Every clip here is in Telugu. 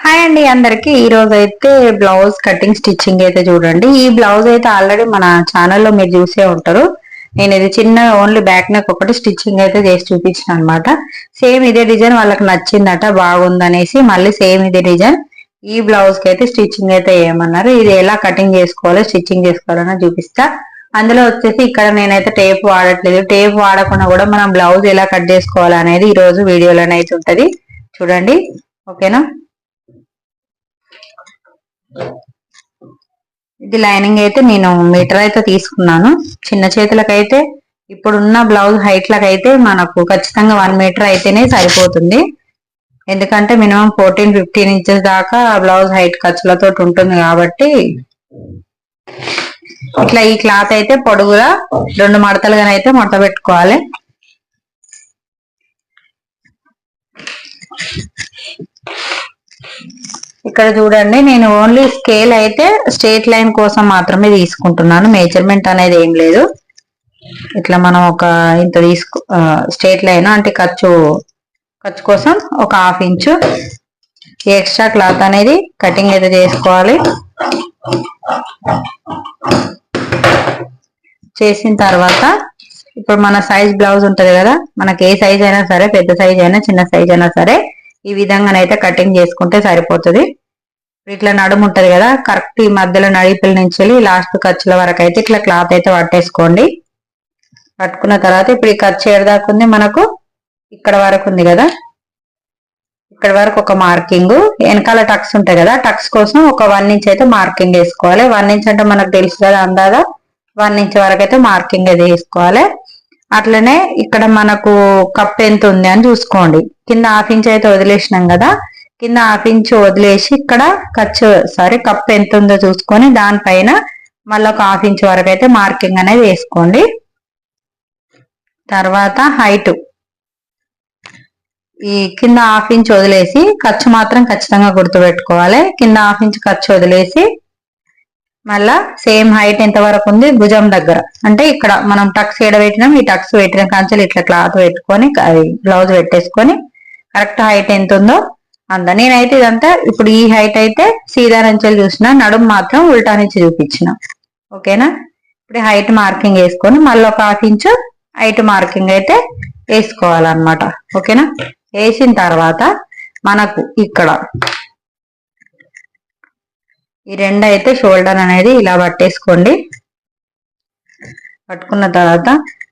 హాయ్ అండి అందరికి ఈ రోజు అయితే బ్లౌజ్ కటింగ్ స్టిచ్చింగ్ అయితే చూడండి. ఈ బ్లౌజ్ అయితే ఆల్రెడీ మన ఛానల్లో మీరు చూసే ఉంటారు. నేను ఇది చిన్న ఓన్లీ బ్యాక్ నెక్ ఒకటి స్టిచ్చింగ్ అయితే చేసి చూపించిన అనమాట. సేమ్ ఇదే డిజైన్ వాళ్ళకి నచ్చిందట, బాగుందనేసి మళ్ళీ సేమ్ ఇదే డిజైన్ ఈ బ్లౌజ్ కి అయితే స్టిచ్చింగ్ అయితే ఏమన్నారు. ఇది ఎలా కటింగ్ చేసుకోవాలో స్టిచ్చింగ్ చేసుకోవాలని చూపిస్తా. అందులో వచ్చేసి ఇక్కడ నేనైతే టేప్ వాడట్లేదు. టేప్ వాడకుండా కూడా మనం బ్లౌజ్ ఎలా కట్ చేసుకోవాలనేది ఈ రోజు వీడియోలోనే అయితే ఉంటది, చూడండి. ఓకేనా. ఇది లైనింగ్ అయితే నేను మీటర్ అయితే తీసుకున్నాను. చిన్న చేతులకైతే ఇప్పుడున్న బ్లౌజ్ హైట్ లకైతే మనకు ఖచ్చితంగా 1 మీటర్ అయితేనే సరిపోతుంది. ఎందుకంటే మినిమం 14-15 ఇంచెస్ దాకా బ్లౌజ్ హైట్ ఖర్చులతో ఉంటుంది కాబట్టి ఇట్లా ఈ క్లాత్ అయితే పొడుగుగా 2 మడతలుగానైతే మడత పెట్టుకోవాలి. ఇక్కడ చూడండి, నేను ఓన్లీ స్కేల్ అయితే స్ట్రేట్ లైన్ కోసం మాత్రమే తీసుకుంటున్నాను. మెజర్మెంట్ అనేది ఏం లేదు. ఇట్లా మనం ఒక ఇంత స్ట్రేట్ లైన్ అంటే ఖర్చు కోసం ఒక 1/2 ఇంచు ఎక్స్ట్రా క్లాత్ అనేది కటింగ్ అయితే చేసుకోవాలి. చేసిన తర్వాత ఇప్పుడు మన సైజ్ బ్లౌజ్ ఉంటది కదా, మనకి ఏ సైజ్ అయినా సరే, పెద్ద సైజ్ అయినా చిన్న సైజ్ అయినా సరే ఈ విధంగానైతే కటింగ్ చేసుకుంటే సరిపోతుంది. ఇట్లా నడుము ఉంటది కదా, కరెక్ట్ ఈ మధ్యలో నడిపిల నుంచి లాస్ట్ ఖర్చుల వరకు అయితే ఇట్లా క్లాత్ అయితే పట్టేసుకోండి. పట్టుకున్న తర్వాత ఇప్పుడు ఈ ఖర్చు ఏడదాకా ఉంది, మనకు ఇక్కడ వరకు ఉంది కదా, ఇక్కడ వరకు ఒక మార్కింగ్. వెనకాల టక్స్ ఉంటాయి కదా, టక్స్ కోసం ఒక 1 ఇంచ్ అయితే మార్కింగ్ వేసుకోవాలి. 1 ఇంచ్ అంటే మనకు తెలుసు కదా, అందాదా 1 ఇంచ్ వరకు అయితే మార్కింగ్ అయితే వేసుకోవాలి. అట్లనే ఇక్కడ మనకు కప్ ఎంత ఉంది అని చూసుకోండి. కింద 1/2 ఇంచ్ అయితే వదిలేసినాం కదా, కింద 1/2 ఇంచ్ వదిలేసి ఇక్కడ కప్ ఎంత ఉందో చూసుకొని దానిపైన మళ్ళీ ఒక 1/2 ఇంచ్ వరకు అయితే మార్కింగ్ అనేది వేసుకోండి. తర్వాత హైట్ ఈ కింద 1/2 ఇంచ్ వదిలేసి ఖర్చు మాత్రం ఖచ్చితంగా గుర్తుపెట్టుకోవాలి. కింద 1/2 ఇంచ్ ఖర్చు వదిలేసి మళ్ళా సేమ్ హైట్ ఎంత వరకు ఉంది భుజం దగ్గర, అంటే ఇక్కడ మనం టక్స్ పెట్టినాం, ఈ టక్స్ పెట్టిన కాంచెలు ఇట్లా క్లాత్ పెట్టుకొని బ్లౌజ్ పెట్టేసుకొని కరెక్ట్ హైట్ ఎంత ఉందో అంత. నేనైతే ఇదంతా ఇప్పుడు ఈ హైట్ అయితే సీదా నుంచి చూసిన, నడుము మాత్రం ఉల్టా నుంచి చూపించిన. ఓకేనా. ఇప్పుడు హైట్ మార్కింగ్ వేసుకొని మళ్ళీ ఒక 1/2 ఇంచు హైట్ మార్కింగ్ అయితే వేసుకోవాలన్నమాట. ఓకేనా. వేసిన తర్వాత మనకు ఇక్కడ ఈ 2 అయితే షోల్డర్ అనేది ఇలా పట్టేసుకోండి. పట్టుకున్న తర్వాత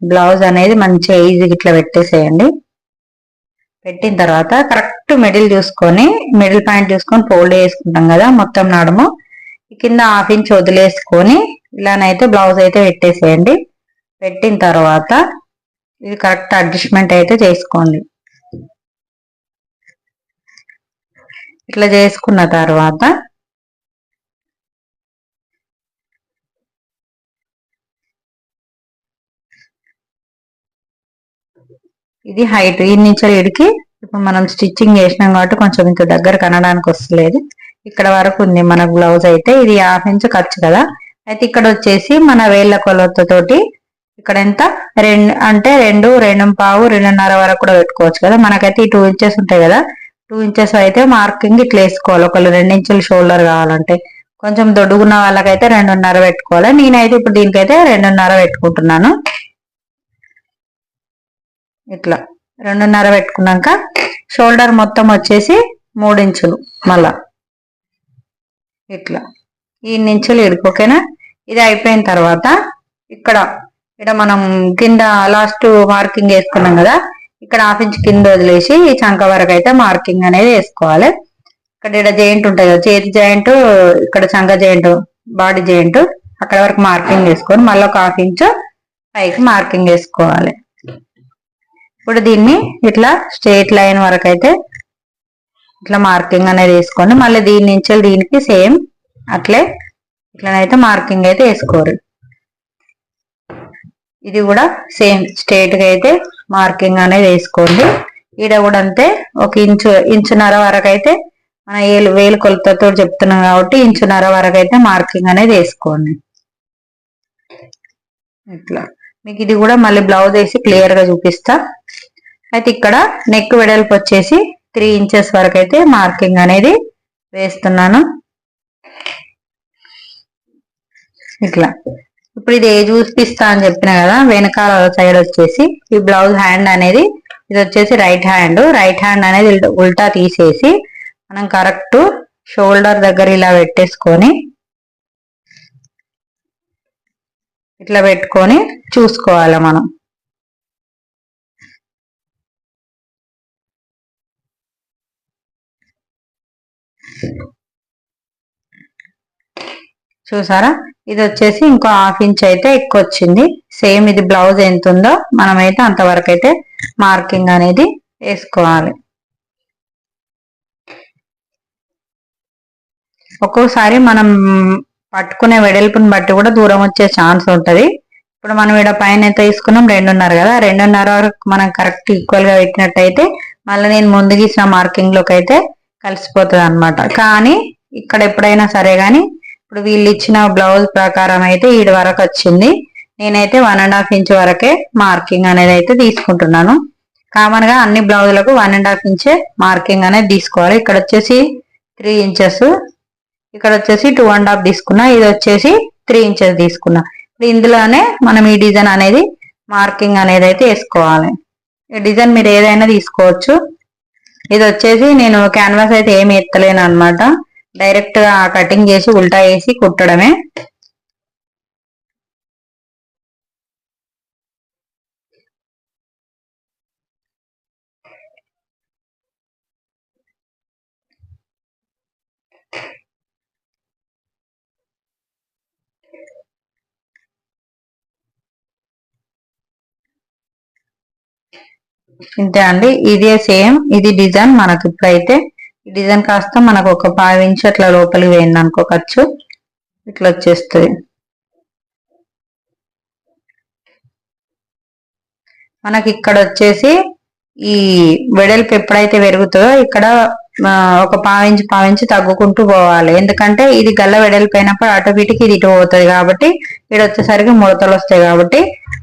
బ్లౌజ్ అనేది మంచిగా ఈజీగా ఇట్లా పెట్టేసేయండి. పెట్టిన తర్వాత కరెక్ట్ మిడిల్ చూసుకొని, మిడిల్ పాయింట్ చూసుకొని ఫోల్డ్ చేసుకుంటాం కదా మొత్తం నడుము, కింద 1/2 ఇంచ్ వదిలేసుకొని ఇలానైతే బ్లౌజ్ అయితే పెట్టేసేయండి. పెట్టిన తర్వాత ఇది కరెక్ట్ అడ్జస్ట్మెంట్ అయితే చేసుకోండి. ఇట్లా చేసుకున్న తర్వాత ఇది హైట్ ఈ నుంచి ఇడికి ఇప్పుడు మనం స్టిచ్చింగ్ చేసినాం కాబట్టి కొంచెం ఇంత దగ్గర కనడానికి వస్తలేదు. ఇక్కడ వరకు ఉంది మన బ్లౌజ్ అయితే. ఇది 1/2 ఇంచ్ ఖర్చు కదా, అయితే ఇక్కడ వచ్చేసి మన వేళ్ల కొలతతోటి ఇక్కడ ఎంత 2 అంటే 2, 2.5, 2.5 వరకు కూడా పెట్టుకోవచ్చు కదా. మనకైతే ఈ 2 ఇంచెస్ ఉంటాయి కదా, 2 ఇంచెస్ అయితే మార్కింగ్ ఇట్లా వేసుకోవాలి. ఒకళ్ళు 2 ఇంచులు షోల్డర్ కావాలంటే, కొంచెం దొడ్డుగున్న వాళ్ళకైతే 2.5 పెట్టుకోవాలి. నేనైతే ఇప్పుడు దీనికైతే 2.5 పెట్టుకుంటున్నాను. ఇట్లా 2.5 పెట్టుకున్నాక షోల్డర్ మొత్తం వచ్చేసి 3 ఇంచులు, మళ్ళా ఇట్లా ఈ ఇంచులు ఇడుకు. ఓకేనా. ఇది అయిపోయిన తర్వాత ఇక్కడ మనం కింద లాస్ట్ మార్కింగ్ వేసుకున్నాం కదా, ఇక్కడ 1/2 ఇంచ్ కింద వదిలేసి ఈ చంక వరకు అయితే మార్కింగ్ అనేది వేసుకోవాలి. ఇక్కడ జాయింట్ ఉంటుంది కదా, చేతి జాయింట్, ఇక్కడ చంక జాయింట్, బాడీ జాయింట్, అక్కడ వరకు మార్కింగ్ వేసుకొని మళ్ళీ ఒక 1/2 ఇంచ్ పైకి మార్కింగ్ వేసుకోవాలి. ఇప్పుడు దీన్ని ఇట్లా స్ట్రేట్ లైన్ వరకు అయితే ఇట్లా మార్కింగ్ అనేది వేసుకొని మళ్ళీ దీని నుంచి దీనికి సేమ్ అట్లే ఇట్లనైతే మార్కింగ్ అయితే వేసుకోరు. ఇది కూడా సేమ్ స్ట్రేట్ గా అయితే మార్కింగ్ అనేది వేసుకోండి. ఈడ కూడా అంతే, ఒక ఇంచున్నర వరకు అయితే మన వేలు కొలతతో చెప్తున్నాం కాబట్టి ఇంచున్నర వరకు అయితే మార్కింగ్ అనేది వేసుకోండి. ఇట్లా మీకు ఇది కూడా మళ్ళీ బ్లౌజ్ వేసి క్లియర్ గా చూపిస్తా. అయితే ఇక్కడ నెక్ వెడల్పు వచ్చేసి 3 ఇంచెస్ వరకు అయితే మార్కింగ్ అనేది వేస్తున్నాను ఇట్లా. ఇప్పుడు ఇది చూపిస్తా అని చెప్పిన కదా, వెనకాల సైడ్ వచ్చేసి ఈ బ్లౌజ్ హ్యాండ్ అనేది ఇది వచ్చేసి రైట్ హ్యాండ్ అనేది ఉల్టా తీసేసి మనం కరెక్ట్ షోల్డర్ దగ్గర ఇలా పెట్టేసుకొని ఇట్లా పెట్టుకొని చూసుకోవాలి మనం. చూసారా, ఇది వచ్చేసి ఇంకో హాఫ్ ఇంచ్ అయితే ఎక్కువ వచ్చింది. సేమ్ ఇది బ్లౌజ్ ఎంత ఉందో మనమైతే అంతవరకు అయితే మార్కింగ్ అనేది వేసుకోవాలి. ఒక్కోసారి మనం పట్టుకునే వెడల్పుని బట్టి కూడా దూరం వచ్చే ఛాన్స్ ఉంటది. ఇప్పుడు మనం ఇక్కడ పైన ఎంత తీసుకున్నాం 2.5 కదా, 2.5 వరకు మనం కరెక్ట్ ఈక్వల్ గా పెట్టినట్టయితే మళ్ళీ నేను ముందు గీసిన మార్కింగ్ లోకి అయితే కలిసిపోతుంది అనమాట. కానీ ఇక్కడ ఎప్పుడైనా సరే గానీ ఇప్పుడు వీళ్ళు ఇచ్చిన బ్లౌజ్ ప్రకారం అయితే ఈడు వరకు వచ్చింది. నేనైతే 1.5 ఇంచ్ వరకే మార్కింగ్ అనేది అయితే తీసుకుంటున్నాను. కామన్ గా అన్ని బ్లౌజులకు 1.5 ఇంచే మార్కింగ్ అనేది తీసుకోవాలి. ఇక్కడ వచ్చేసి 3 ఇంచెస్, ఇక్కడ వచ్చేసి 2.5 తీసుకున్నా, ఇది వచ్చేసి 3 ఇంచెస్ తీసుకున్నా. ఇందులోనే మనం ఈ డిజైన్ అనేది మార్కింగ్ అనేది అయితే వేసుకోవాలి. ఈ డిజైన్ మీరు ఏదైనా తీసుకోవచ్చు. ఇది వచ్చేసి నేను క్యాన్వాస్ అయితే ఏమి ఎత్తలేను అనమాట, డైరెక్ట్ గా కటింగ్ చేసి ఉల్టా వేసి కుట్టడమే. ఇంతే అండి, ఇదే సేమ్ ఇది డిజైన్. మనకి ఇప్పుడైతే ఈ డిజైన్ కాస్త మనకు ఒక 5 ఇంచ్ అట్లా లోపలికి వేయండి అనుకో, ఖర్చు ఇట్లా వచ్చేస్తుంది. మనకి ఇక్కడ వచ్చేసి ఈ వెడల్పు ఎప్పుడైతే పెరుగుతుందో ఇక్కడ ఒక 1/4 ఇంచ్ తగ్గుకుంటూ పోవాలి. ఎందుకంటే ఇది గల్ల వెడల్పు అయినప్పుడు ఆటోమేటిక్ ఇది ఇటు పోతుంది కాబట్టి ఇక్కడ వచ్చేసరికి ముడతలు వస్తాయి. కాబట్టి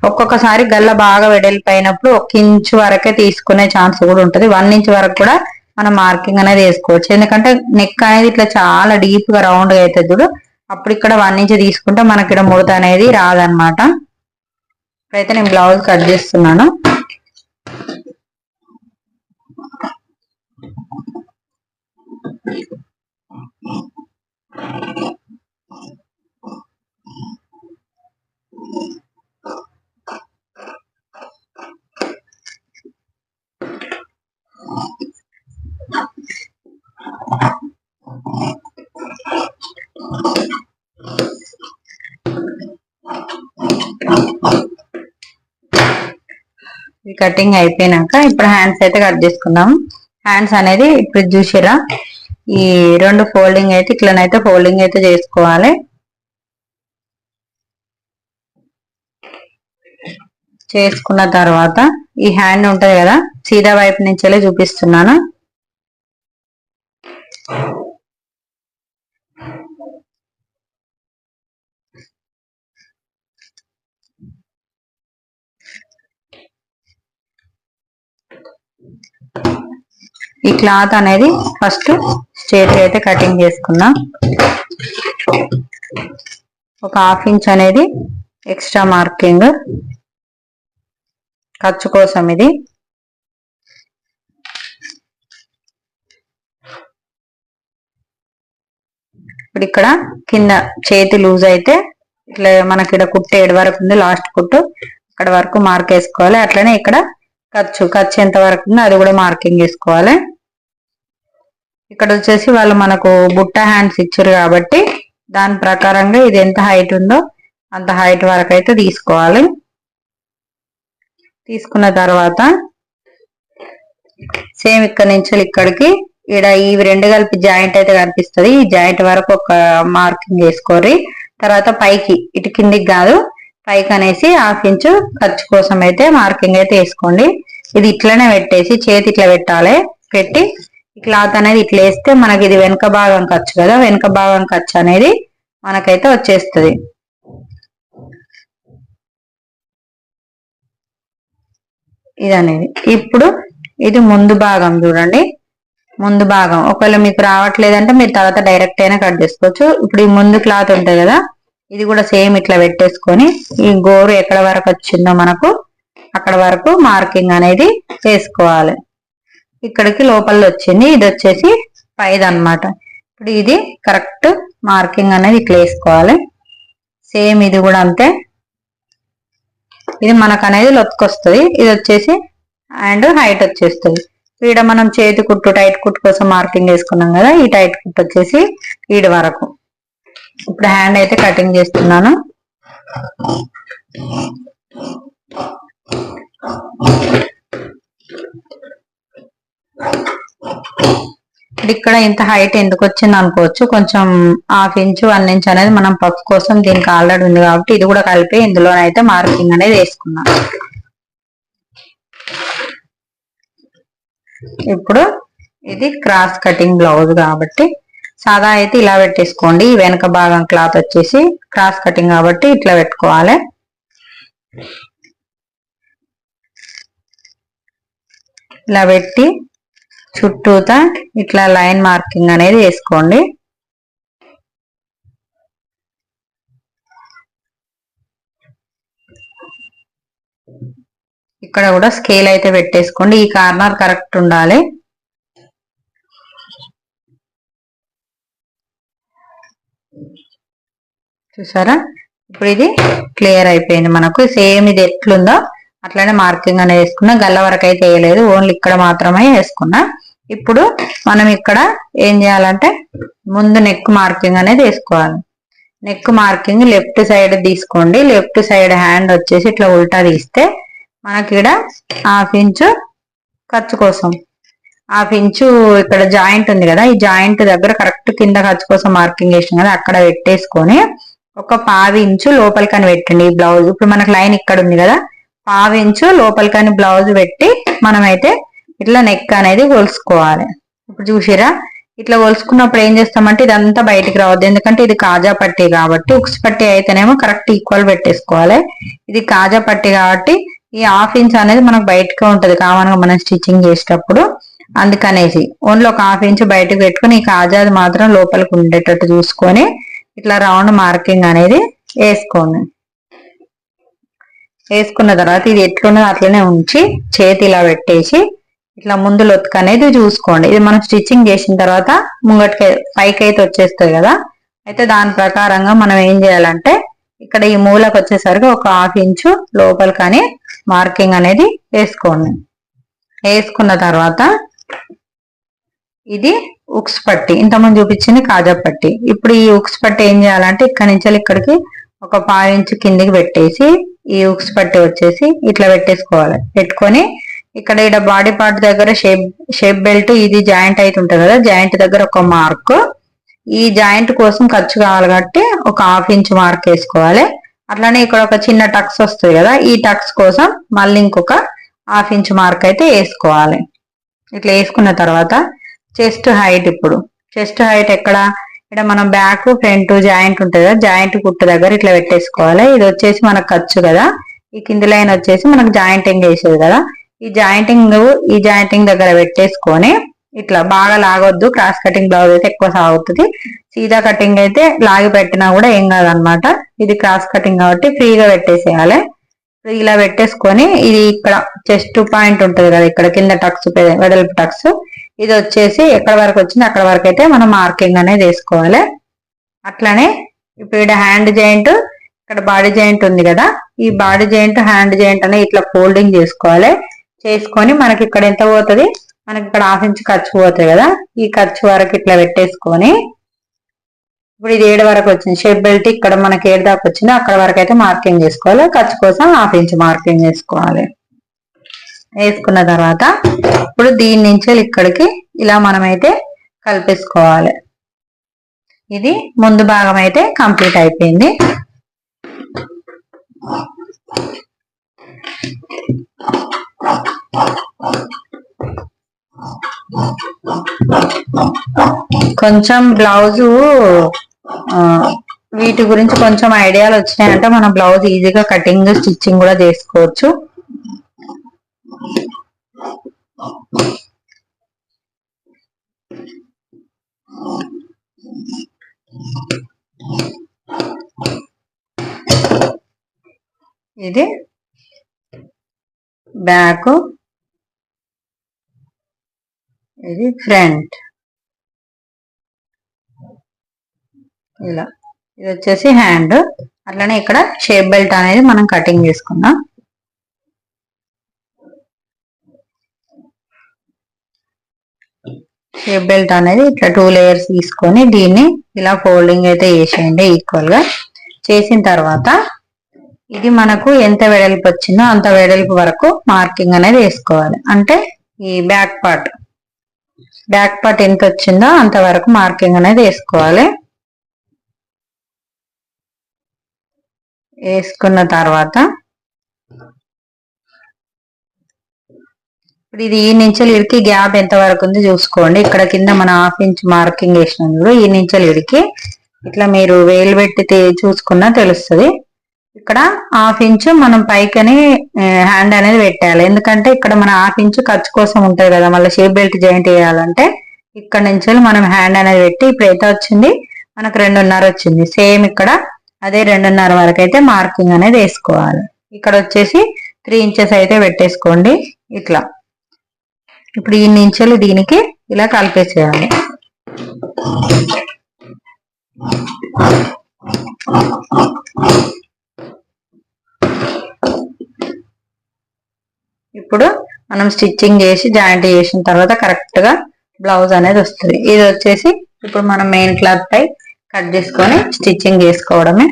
ఒక్కొక్కసారి గల్ల బాగా వెడల్పు అయినప్పుడు 1 ఇంచ్ వరకే తీసుకునే ఛాన్స్ కూడా ఉంటుంది. 1 ఇంచ్ వరకు కూడా మనం మార్కింగ్ అనేది వేసుకోవచ్చు. ఎందుకంటే నెక్ అనేది ఇట్లా చాలా డీప్ గా రౌండ్ గా అవుతుంది చూడు, అప్పుడు ఇక్కడ 1 ఇంచ్ తీసుకుంటే మనకి ఇక్కడ ముడత అనేది రాదనమాట. ఇప్పుడైతే నేను బ్లౌజ్ కట్ చేస్తున్నాను. ఈ కటింగ్ అయిపోయినాక ఇప్పుడు హ్యాండ్స్ అయితే కట్ చేసుకుందాం. హ్యాండ్స్ అనేది ఇప్పుడు చూసిరా, ఈ 2 ఫోల్డింగ్ అయితే ఇట్లనైతే ఫోల్డింగ్ అయితే చేసుకోవాలి. చేసుకున్న తర్వాత ఈ హ్యాండ్ ఉంటది కదా, సీదా వైపు నుంచెలే చూపిస్తున్నాను. ఈ క్లాత్ అనేది ఫస్ట్ స్ట్రేట్ అయితే కటింగ్ చేసుకుందాం. ఒక 1/2 ఇంచ్ అనేది ఎక్స్ట్రా మార్కింగ్ ఖర్చు కోసం ఇది. ఇప్పుడు ఇక్కడ కింద చేతి లూజ్ అయితే ఇట్లా మనకి ఇక్కడ కుట్టు 7 వరకు ఉంది, లాస్ట్ కుట్టు అక్కడ వరకు మార్క్ వేసుకోవాలి. అట్లనే ఇక్కడ ఖర్చు ఎంత వరకు ఉందో అది కూడా మార్కింగ్ చేసుకోవాలి. ఇక్కడ వచ్చేసి వాళ్ళు మనకు బుట్ట హ్యాండ్స్ ఇచ్చారు కాబట్టి దాని ప్రకారంగా ఇది ఎంత హైట్ ఉందో అంత హైట్ వరకు అయితే తీసుకోవాలి. తీసుకున్న తర్వాత సేమ్ ఇక్కడ నుంచి ఇక్కడికి ఇక్కడ ఈ 2 కలిపి జాయింట్ అయితే కనిపిస్తుంది, ఈ జాయింట్ వరకు ఒక మార్కింగ్ వేసుకోరి. తర్వాత పైకి ఇటు కిందికి కాదు పైకి అనేసి 1/2 ఇంచ్ ఖర్చు కోసం అయితే మార్కింగ్ అయితే వేసుకోండి. ఇది ఇట్లనే పెట్టేసి చేతి ఇట్లా పెట్టాలి. పెట్టి ఈ క్లాత్ అనేది ఇట్లా వేస్తే మనకి ఇది వెనక భాగం ఖర్చు కదా, వెనక భాగం ఖర్చు అనేది మనకైతే వచ్చేస్తుంది. ఇది అనేది ఇప్పుడు ఇది ముందు భాగం చూడండి, ముందు భాగం ఒకవేళ మీకు రావట్లేదంటే మీరు తర్వాత డైరెక్ట్ అయినా కట్ చేసుకోవచ్చు. ఇప్పుడు ఈ ముందు క్లాత్ ఉంటుంది కదా, ఇది కూడా సేమ్ ఇట్లా పెట్టేసుకొని ఈ గోరు ఎక్కడ వరకు వచ్చిందో మనకు అక్కడ వరకు మార్కింగ్ అనేది వేసుకోవాలి. ఇక్కడికి లోపల వచ్చింది, ఇది వచ్చేసి పైదన్నమాట. ఇప్పుడు ఇది కరెక్ట్ మార్కింగ్ అనేది ఇట్లా వేసుకోవాలి. సేమ్ ఇది కూడా అంతే. ఇది మనకు అనేది లొత్తుకొస్తుంది, ఇది వచ్చేసి అండ్ హైట్ వచ్చేస్తుంది. ఈడ మనం చేతి కుట్టు టైట్ కుట్టు కోసం మార్కింగ్ వేసుకున్నాం కదా, ఈ టైట్ కుట్టు వచ్చేసి ఈడ వరకు. ఇప్పుడు హ్యాండ్ అయితే కటింగ్ చేస్తున్నాను. ఇక్కడ ఇంత హైట్ ఎందుకు వచ్చింది అనుకోవచ్చు, కొంచెం 1/2 ఇంచు 1 ఇంచ్ అనేది మనం పఫ్ కోసం దీనికి ఆల్రెడీ ఉంది కాబట్టి ఇది కూడా కలిపి ఇందులోనైతే మార్కింగ్ అనేది వేసుకున్నాం. ఇప్పుడు ఇది క్రాస్ కటింగ్ బ్లౌజ్ కాబట్టి సాదా అయితే ఇలా పెట్టేసుకోండి. వెనక భాగం క్లాత్ వచ్చేసి క్రాస్ కటింగ్ కాబట్టి ఇట్లా పెట్టుకోవాలి. ఇలా పెట్టి చుట్టూతా ఇట్లా లైన్ మార్కింగ్ అనేది వేసుకోండి. ఇక్కడ కూడా స్కేల్ అయితే పెట్టేసుకోండి, ఈ కార్నర్ కరెక్ట్ ఉండాలి. చూసారా, ఇప్పుడు ఇది క్లియర్ అయిపోయింది మనకు. సేమ్ ఇది ఎట్లుందో అట్లానే మార్కింగ్ అనేది వేసుకున్నా, గల్ల వరకు అయితే వేయలేదు, ఓన్లీ ఇక్కడ మాత్రమే వేసుకున్నా. ఇప్పుడు మనం ఇక్కడ ఏం చేయాలంటే ముందు నెక్ మార్కింగ్ అనేది వేసుకోవాలి. నెక్ మార్కింగ్ లెఫ్ట్ సైడ్ తీసుకోండి. లెఫ్ట్ సైడ్ హ్యాండ్ వచ్చేసి ఇట్లా ఉల్టా తీస్తే మనకి ఇక్కడ 1/2 ఇంచు ఖర్చు కోసం 1/2 ఇంచు ఇక్కడ జాయింట్ ఉంది కదా, ఈ జాయింట్ దగ్గర కరెక్ట్ కింద ఖర్చు కోసం మార్కింగ్ వేసినాం కదా, అక్కడ పెట్టేసుకొని ఒక 1/2 ఇంచు లోపలికని పెట్టండి. ఈ బ్లౌజ్ ఇప్పుడు మనకు లైన్ ఇక్కడ ఉంది కదా, 1/2 ఇంచు లోపలికని బ్లౌజ్ పెట్టి మనమైతే ఇట్లా నెక్ అనేది కొలుసుకోవాలి. ఇప్పుడు చూసిరా, ఇట్లా కొలుసుకున్నప్పుడు ఏం చేస్తామంటే ఇదంతా బయటికి రావద్దు, ఎందుకంటే ఇది కాజా పట్టి కాబట్టి. ఉక్స్ పట్టి అయితేనేమో కరెక్ట్ ఈక్వల్ పెట్టేసుకోవాలి. ఇది కాజా పట్టి కాబట్టి ఈ 1/2 ఇంచ్ అనేది మనకు బయటకే ఉంటది కామన్ గా మనం స్టిచ్చింగ్ చేసేటప్పుడు. అందుకనేసి ఓన్లీ ఒక 1/2 ఇంచ్ బయటకు పెట్టుకుని ఈ కాజాది మాత్రం లోపలికి ఉండేటట్టు చూసుకొని ఇట్లా రౌండ్ మార్కింగ్ అనేది వేసుకోండి. వేసుకున్న తర్వాత ఇది ఎట్లున్నదో అట్లనే ఉంచి చేతి ఇలా పెట్టేసి ఇట్లా ముందు లొత్తుకు అనేది చూసుకోండి. ఇది మనం స్టిచ్చింగ్ చేసిన తర్వాత ముంగటికి పైకి అయితే వచ్చేస్తుంది కదా, అయితే దాని ప్రకారంగా మనం ఏం చేయాలంటే ఇక్కడ ఈ మూలకు వచ్చేసరికి ఒక 1/2 ఇంచు లోపలికని మార్కింగ్ అనేది వేసుకోండి. వేసుకున్న తర్వాత ఇది ఉక్స్ పట్టి, ఇంతకుముందు చూపించింది కాజా పట్టి. ఇప్పుడు ఈ ఉక్స్ పట్టి ఏం చేయాలంటే ఇక్కడ నుంచి ఇక్కడికి ఒక 1/2 ఇంచు కిందికి పెట్టేసి ఈ ఉక్స్ పట్టి వచ్చేసి ఇట్లా పెట్టేసుకోవాలి. పెట్టుకొని ఇక్కడ ఇక్కడ బాడీ పార్ట్ దగ్గర షేప్ బెల్ట్ ఇది జాయింట్ అయితే ఉంటుంది కదా, జాయింట్ దగ్గర ఒక మార్క్, ఈ జాయింట్ కోసం ఖర్చు కావాలి కాబట్టి ఒక 1/2 ఇంచ్ మార్క్ వేసుకోవాలి. అట్లానే ఇక్కడ ఒక చిన్న టక్స్ వస్తుంది కదా, ఈ టక్స్ కోసం మళ్ళీ ఇంకొక 1/2 ఇంచ్ మార్క్ అయితే వేసుకోవాలి. ఇట్లా వేసుకున్న తర్వాత చెస్ట్ హైట్, ఇప్పుడు చెస్ట్ హైట్ ఎక్కడ, ఇక్కడ మనం బ్యాక్ ఫ్రంట్ జాయింట్ ఉంటుంది కదా, జాయింట్ కుట్టు దగ్గర ఇట్లా పెట్టేసుకోవాలి. ఇది వచ్చేసి మనకు ఖర్చు కదా, ఈ కింది లైన్ వచ్చేసి మనకు జాయింటింగ్ వేసేది కదా, ఈ జాయింటింగ్ దగ్గర పెట్టేసుకొని ఇట్లా బాగా లాగొద్దు. క్రాస్ కటింగ్ బ్లౌజ్ అయితే ఎక్కువ సాగుతుంది, సీదా కటింగ్ అయితే లాగి పెట్టినా కూడా ఏం కాదనమాట. ఇది క్రాస్ కటింగ్ కాబట్టి ఫ్రీగా పెట్టేసేయాలి. ఇలా పెట్టేసుకొని ఇది ఇక్కడ చెస్ట్ పాయింట్ ఉంటుంది కదా, ఇక్కడ కింద టక్స్ వెడల్పు టక్స్, ఇది వచ్చేసి ఎక్కడ వరకు వచ్చింది అక్కడ వరకు అయితే మనం మార్కింగ్ అనేది వేసుకోవాలి. అట్లానే ఇప్పుడు ఇక్కడ హ్యాండ్ జాయింట్, ఇక్కడ బాడీ జాయింట్ ఉంది కదా, ఈ బాడీ జాయింట్ హ్యాండ్ జాయింట్ అనేది ఇట్లా ఫోల్డింగ్ చేసుకోవాలి. చేసుకొని మనకి ఇక్కడ ఎంత పోతుంది, మనకి ఇక్కడ 1/2 ఇంచ్ ఖర్చు పోతుంది కదా, ఈ ఖర్చు వరకు ఇట్లా పెట్టేసుకొని ఇప్పుడు ఇది 7 వరకు వచ్చింది. షేప్ బెల్ట్ ఇక్కడ మనకి 7 దాకా వచ్చింది, అక్కడ వరకు అయితే మార్కింగ్ చేసుకోవాలి. ఖర్చు కోసం 1/2 ఇంచ్ మార్కింగ్ చేసుకోవాలి. వేసుకున్న తర్వాత ఇప్పుడు దీని నుంచి ఇక్కడికి ఇలా మనమైతే కలిపేసుకోవాలి. ఇది ముందు భాగం అయితే కంప్లీట్ అయిపోయింది. కొంచెం బ్లౌజు వీటి గురించి కొంచెం ఐడియాలు వచ్చినాయంటే మన బ్లౌజ్ ఈజీగా కటింగ్ స్టిచ్చింగ్ కూడా చేసుకోవచ్చు. ఇది బ్యాక్, ఇది ఫ్రంట్. ఇలా ఇది వచ్చేసి హ్యాండ్. అట్లనే ఇక్కడ షేప్ బెల్ట్ అనేది మనం కటింగ్ చేసుకుందాం. షేప్ బెల్ట్ అనేది ఇట్లా 2 లేయర్స్ తీసుకొని దీన్ని ఇలా ఫోల్డింగ్ అయితే చేసేయండి ఈక్వల్ గా. చేసిన తర్వాత ఇది మనకు ఎంత వెడల్పు వచ్చిందో అంత వెడల్పు వరకు మార్కింగ్ అనేది వేసుకోవాలి. అంటే ఈ బ్యాక్ పార్ట్ ఎంత వచ్చిందో అంత వరకు మార్కింగ్ అనేది వేసుకోవాలి. వేసుకున్న తర్వాత ఇప్పుడు ఇది ఈ నుంచి ఇడికి గ్యాప్ ఎంత వరకు ఉంది చూసుకోండి. ఇక్కడ కింద మన 1/2 ఇంచ్ మార్కింగ్ వేసినందుకు ఈ నుంచి ఇడికి ఇట్లా మీరు వేలు పెట్టి చూసుకున్నా తెలుస్తుంది. ఇక్కడ 1/2 ఇంచ్ మనం పైకని హ్యాండ్ అనేది పెట్టాలి. ఎందుకంటే ఇక్కడ మన 1/2 ఇంచ్ ఖర్చు కోసం ఉంటది కదా, మళ్ళీ షేప్ బెల్ట్ జాయింట్ వేయాలంటే ఇక్కడ నుంచి మనం హ్యాండ్ అనేది పెట్టి ఇప్పుడు ఎంత వచ్చింది మనకు 2.5 వచ్చింది. సేమ్ ఇక్కడ అదే 2.5 వరకు అయితే మార్కింగ్ అనేది వేసుకోవాలి. ఇక్కడ వచ్చేసి 3 ఇంచెస్ అయితే పెట్టేసుకోండి ఇట్లా. ఇప్పుడు ఈ ఇంచులు దీనికి ఇలా కలిపేసేయాలి. ఇప్పుడు మనం స్టిచ్చింగ్ చేసి జాయింట్ చేసిన తర్వాత కరెక్ట్ గా బ్లౌజ్ అనేది వస్తుంది. ఇది వచ్చేసి ఇప్పుడు మనం మెయిన్ క్లాత్ పై కట్ చేసుకొని స్టిచ్చింగ్ చేసుకోవడమే.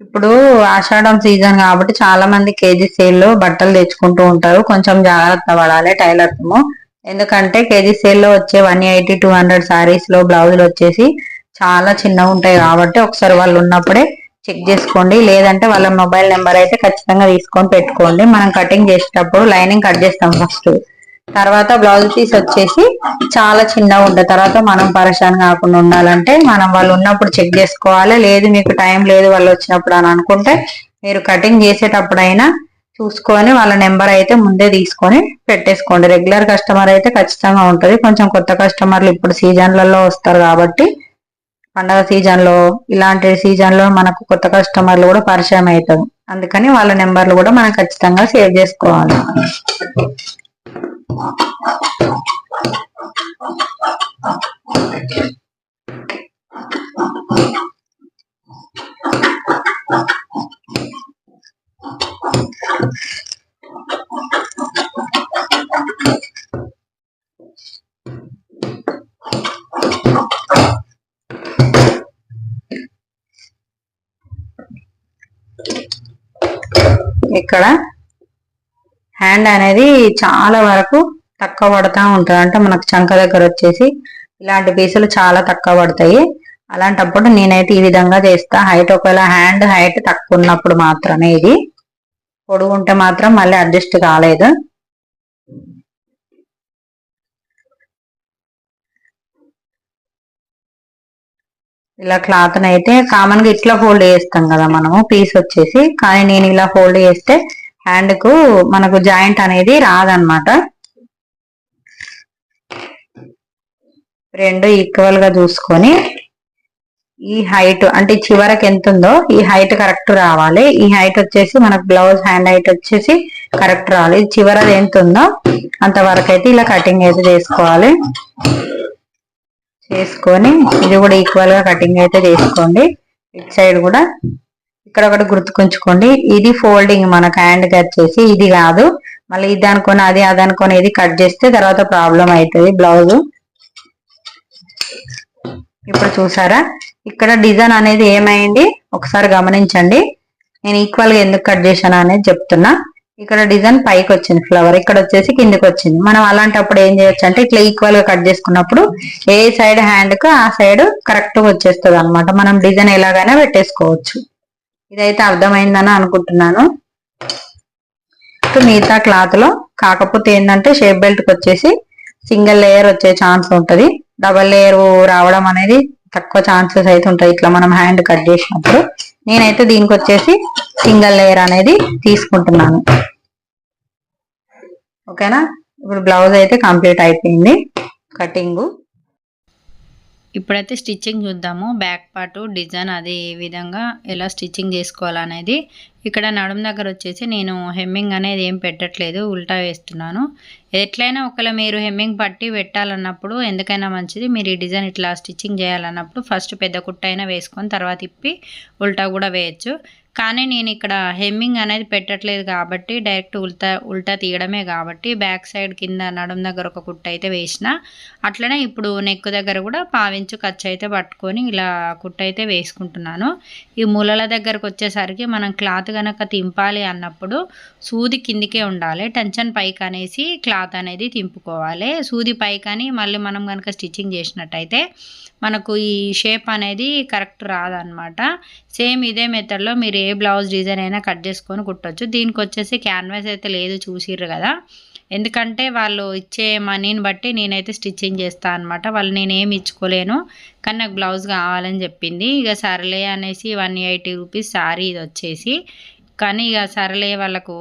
ఇప్పుడు ఆషాఢం సీజన్ కాబట్టి చాలా మంది కేజీ సేల్ లో బట్టలు తెచ్చుకుంటూ ఉంటారు. కొంచెం జాగ్రత్త పడాలి టైలర్స్. ఎందుకంటే కేజీ సేల్ లో వచ్చే 180-200 సారీస్ లో బ్లౌజులు వచ్చేసి చాలా చిన్నగా ఉంటాయి. కాబట్టి ఒకసారి వాళ్ళు ఉన్నప్పుడే చెక్ చేసుకోండి. లేదంటే వాళ్ళ మొబైల్ నెంబర్ అయితే ఖచ్చితంగా తీసుకొని పెట్టుకోండి. మనం కటింగ్ చేసేటప్పుడు లైనింగ్ కట్ చేస్తాం ఫస్ట్, తర్వాత బ్లౌజ్ పీస్ వచ్చేసి చాలా చిన్నగా ఉంటుంది. తర్వాత మనం పరేషాన్ కాకుండా ఉండాలంటే మనం వాళ్ళు ఉన్నప్పుడు చెక్ చేసుకోవాలి. లేదు మీకు టైం లేదు వాళ్ళు వచ్చినప్పుడు అని అనుకుంటే మీరు కటింగ్ చేసేటప్పుడైనా చూసుకొని వాళ్ళ నెంబర్ అయితే ముందే తీసుకొని పెట్టేసుకోండి. రెగ్యులర్ కస్టమర్ అయితే ఖచ్చితంగా ఉంటుంది. కొంచెం కొత్త కస్టమర్లు ఇప్పుడు సీజన్లలో వస్తారు కాబట్టి పండగ సీజన్ లో ఇలాంటి సీజన్ లో మనకు కొత్త కస్టమర్లు కూడా పరిచయం అవుతారు. అందుకని వాళ్ళ నెంబర్లు కూడా మనం ఖచ్చితంగా సేవ్ చేసుకోవాలి. ఇక్కడ హ్యాండ్ అనేది చాలా వరకు తక్కువ పడతా ఉంటుంది. అంటే మనకు చంక దగ్గర వచ్చేసి ఇలాంటి పీసులు చాలా తక్కువ పడతాయి. అలాంటప్పుడు నేనైతే ఈ విధంగా చేస్తా. హైట్ ఒకవేళ హ్యాండ్ హైట్ తక్కువ ఉన్నప్పుడు మాత్రమే, ఇది పొడుగు ఉంటే మాత్రం మళ్ళీ అడ్జస్ట్ కాలేదు. ఇలా క్లాత్ అయితే కామన్ గా ఇట్లా ఫోల్డ్ చేస్తాం కదా మనము పీస్ వచ్చేసి, కానీ నేను ఇలా ఫోల్డ్ చేస్తే హ్యాండ్ కు మనకు జాయింట్ అనేది రాదన్నమాట. రెండు ఈక్వల్ గా చూసుకొని ఈ హైట్ అంటే చివరకు ఎంత ఉందో ఈ హైట్ కరెక్ట్ రావాలి. ఈ హైట్ వచ్చేసి మనకు బ్లౌజ్ హ్యాండ్ హైట్ వచ్చేసి కరెక్ట్ రావాలి. చివరది ఎంత ఉందో అంతవరకు అయితే ఇలా కటింగ్ అయితే చేసుకోవాలి. చేసుకొని ఇది కూడా ఈక్వల్ గా కటింగ్ అయితే చేసుకోండి. ఇటు సైడ్ కూడా ఇక్కడ ఒకటి గుర్తుకుంచుకోండి, ఇది ఫోల్డింగ్ మనకు హ్యాండ్ కట్ చేసి ఇది కాదు. మళ్ళీ ఇది అనుకొని అది అనుకొని ఇది కట్ చేస్తే తర్వాత ప్రాబ్లం అవుతుంది బ్లౌజ్. ఇప్పుడు చూసారా ఇక్కడ డిజైన్ అనేది ఏమైంది ఒకసారి గమనించండి. నేను ఈక్వల్ గా ఎందుకు కట్ చేశాను అనేది చెప్తున్నా. ఇక్కడ డిజైన్ పైకి వచ్చింది ఫ్లవర్, ఇక్కడ వచ్చేసి కిందికి వచ్చింది. మనం అలాంటప్పుడు ఏం చేయొచ్చు అంటే ఇట్లా ఈక్వల్ గా కట్ చేసుకున్నప్పుడు ఏ సైడ్ హ్యాండ్ కు ఆ సైడ్ కరెక్ట్ గా వచ్చేస్తుంది అనమాట. మనం డిజైన్ ఎలాగైనా పెట్టేసుకోవచ్చు. ఇదైతే అర్థమైందని అనుకుంటున్నాను. మిగతా క్లాత్ లో కాకపోతే ఏంటంటే షేప్ బెల్ట్ కి వచ్చేసి సింగిల్ లేయర్ వచ్చే ఛాన్స్ ఉంటది, డబల్ లేయర్ రావడం అనేది తక్కువ ఛాన్సెస్ అయితే ఉంటాయి ఇట్లా మనం హ్యాండ్ కట్ చేసినప్పుడు. నేనైతే దీనికి వచ్చేసి సింగిల్ లేయర్ అనేది తీసుకుంటున్నాను. ఓకేనా, ఇప్పుడు బ్లౌజ్ అయితే కంప్లీట్ అయిపోయింది కటింగ్. ఇప్పుడైతే స్టిచ్చింగ్ చూద్దాము. బ్యాక్ పార్ట్ డిజైన్ అది ఏ విధంగా ఎలా స్టిచ్చింగ్ చేసుకోవాలనేది. ఇక్కడ నడుము దగ్గర వచ్చేసి నేను హెమ్మింగ్ అనేది ఏం పెట్టట్లేదు, ఉల్టా వేస్తున్నాను. ఎట్లయినా ఒకవేళ మీరు హెమ్మింగ్ పట్టి పెట్టాలన్నప్పుడు ఎందుకైనా మంచిది, మీరు ఈ డిజైన్ ఇట్లా స్టిచ్చింగ్ చేయాలన్నప్పుడు ఫస్ట్ పెద్ద కుట్ట అయినా వేసుకొని తర్వాత ఇప్పి ఉల్టా కూడా వేయచ్చు. కానీ నేను ఇక్కడ హెమ్మింగ్ అనేది పెట్టట్లేదు కాబట్టి డైరెక్ట్ ఉల్టా తీయడమే కాబట్టి బ్యాక్ సైడ్ కింద నడుము దగ్గర ఒక కుట్ట అయితే వేసిన. అట్లనే ఇప్పుడు నెక్ దగ్గర కూడా పావించు ఖర్చు అయితే పట్టుకొని ఇలా కుట్ట అయితే వేసుకుంటున్నాను. ఈ మూలల దగ్గరకు వచ్చేసరికి మనం క్లాత్ కనుక తింపాలి అన్నప్పుడు సూది కిందికే ఉండాలి, టెన్షన్ పైకి అనేసి క్లాత్ అనేది తింపుకోవాలి. సూది పైకని మళ్ళీ మనం కనుక స్టిచ్చింగ్ చేసినట్టయితే మనకు ఈ షేప్ అనేది కరెక్ట్ రాదనమాట. సేమ్ ఇదే మెథడ్లో మీరు ఏ బ్లౌజ్ డిజైన్ అయినా కట్ చేసుకొని కుట్టొచ్చు. దీనికి వచ్చేసి క్యాన్వాస్ అయితే లేదు, చూసిర్రు కదా. ఎందుకంటే వాళ్ళు ఇచ్చే మనీని బట్టి నేనైతే స్టిచ్చింగ్ చేస్తాను అనమాట. వాళ్ళు నేనేమి ఇచ్చుకోలేను, కానీ నాకు బ్లౌజ్ కావాలని చెప్పింది. ఇక సరేలే అనేసి 180 రూపీస్ శారీ ఇది వచ్చేసి. కానీ ఇక సరేలే వాళ్ళకు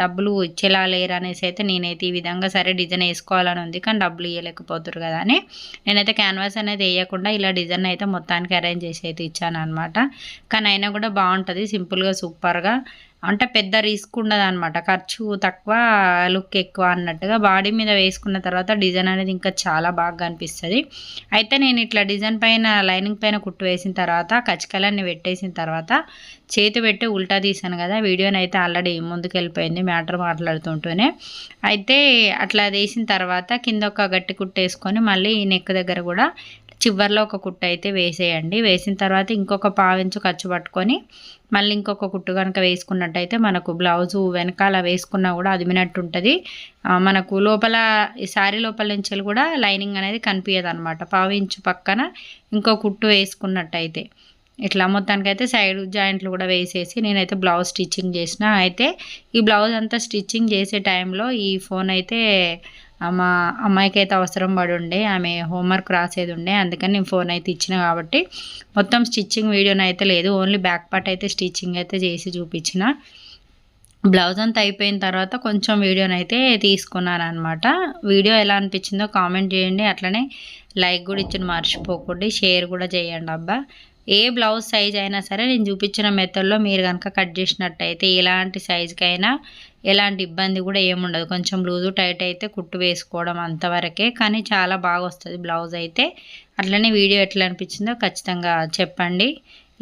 డబ్బులు ఇచ్చేలా లేరు అనేసి అయితే నేనైతే ఈ విధంగా సరే డిజైన్ వేసుకోవాలని ఉంది, కానీ డబ్బులు ఇవ్వలేకపోతారు కదా అని నేనైతే క్యాన్వాస్ అనేది వేయకుండా ఇలా డిజైన్ అయితే మొత్తానికి అరేంజ్ చేసి అయితే ఇచ్చాను అనమాట. కానీ అయినా కూడా బాగుంటుంది, సింపుల్గా సూపర్గా. అంటే పెద్ద రిస్క్ ఉండదు అనమాట, ఖర్చు తక్కువ లుక్ ఎక్కువ అన్నట్టుగా. బాడీ మీద వేసుకున్న తర్వాత డిజైన్ అనేది ఇంకా చాలా బాగా కనిపిస్తుంది. అయితే నేను ఇట్లా డిజైన్ పైన లైనింగ్ పైన కుట్టు వేసిన తర్వాత కచ్చికలన్నీ పెట్టేసిన తర్వాత చేతి పెట్టి ఉల్టా తీసాను కదా. వీడియోని అయితే ఆల్రెడీ ముందుకు వెళ్ళిపోయింది మ్యాటర్ మాట్లాడుతుంటూనే. అయితే అట్లా వేసిన తర్వాత కింద ఒక గట్టి కుట్టు వేసుకొని మళ్ళీ ఈ నెక్ దగ్గర కూడా చివర్లో ఒక కుట్టు అయితే వేసేయండి. వేసిన తర్వాత ఇంకొక పావించు ఖర్చు పట్టుకొని మళ్ళీ ఇంకొక కుట్టు కనుక వేసుకున్నట్టయితే మనకు బ్లౌజు వెనకాల వేసుకున్నా కూడా అదిమినట్టు ఉంటుంది. మనకు లోపల ఈ శారీ లోపల నుంచి కూడా లైనింగ్ అనేది కనిపించదు అనమాట. పావించు పక్కన ఇంకో కుట్టు వేసుకున్నట్టయితే ఇట్లా మొత్తానికైతే సైడ్ జాయింట్లు కూడా వేసేసి నేనైతే బ్లౌజ్ స్టిచ్చింగ్ చేసిన. అయితే ఈ బ్లౌజ్ అంతా స్టిచ్చింగ్ చేసే టైంలో ఈ ఫోన్ అయితే మా అమ్మాయికి అయితే అవసరం పడి ఉండే, ఆమె హోంవర్క్ రాసేది ఉండే, అందుకని నేను ఫోన్ అయితే ఇచ్చిన కాబట్టి మొత్తం స్టిచ్చింగ్ వీడియోని అయితే లేదు, ఓన్లీ బ్యాక్ పార్ట్ అయితే స్టిచ్చింగ్ అయితే చేసి చూపించిన. బ్లౌజ్ అంతా అయిపోయిన తర్వాత కొంచెం వీడియోని అయితే తీసుకున్నాను అనమాట. వీడియో ఎలా అనిపించిందో కామెంట్ చేయండి, అట్లనే లైక్ కూడా ఇచ్చిన మర్చిపోకండి, షేర్ కూడా చేయండి అబ్బా. ఏ బ్లౌజ్ సైజ్ అయినా సరే నేను చూపించిన మెథడ్లో మీరు కనుక కట్ చేసినట్టయితే ఎలాంటి సైజుకైనా ఎలాంటి ఇబ్బంది కూడా ఏముండదు. కొంచెం లూజు టైట్ అయితే కుట్టు వేసుకోవడం అంతవరకే, కానీ చాలా బాగా వస్తుంది బ్లౌజ్ అయితే. అట్లనే వీడియో ఎట్లా అనిపించిందో ఖచ్చితంగా చెప్పండి,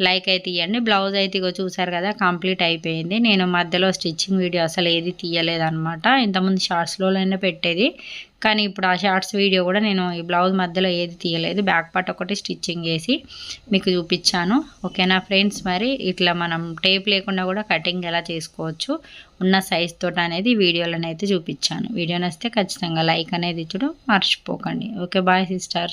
లైక్ అయితే ఇవ్వండి. బ్లౌజ్ అయితే ఇగో చూసారు కదా కంప్లీట్ అయిపోయింది. నేను మధ్యలో స్టిచ్చింగ్ వీడియో అసలు ఏది తీయలేదన్నమాట. ఇంతకుముందు షార్ట్స్లోనే పెట్టేది, కానీ ఇప్పుడు ఆ షార్ట్స్ వీడియో కూడా నేను ఈ బ్లౌజ్ మధ్యలో ఏది తీయలేదు. బ్యాక్ పార్ట్ ఒకటి స్టిచ్చింగ్ చేసి మీకు చూపించాను. ఓకేనా ఫ్రెండ్స్, మరి ఇట్లా మనం టేప్ లేకుండా కూడా కటింగ్ ఎలా చేసుకోవచ్చు ఉన్న సైజ్ తోటి అనేది వీడియోలను అయితే చూపించాను. వీడియో నచ్చితే ఖచ్చితంగా లైక్ అనేది ఇచ్చడం మర్చిపోకండి. Okay, bye sisters.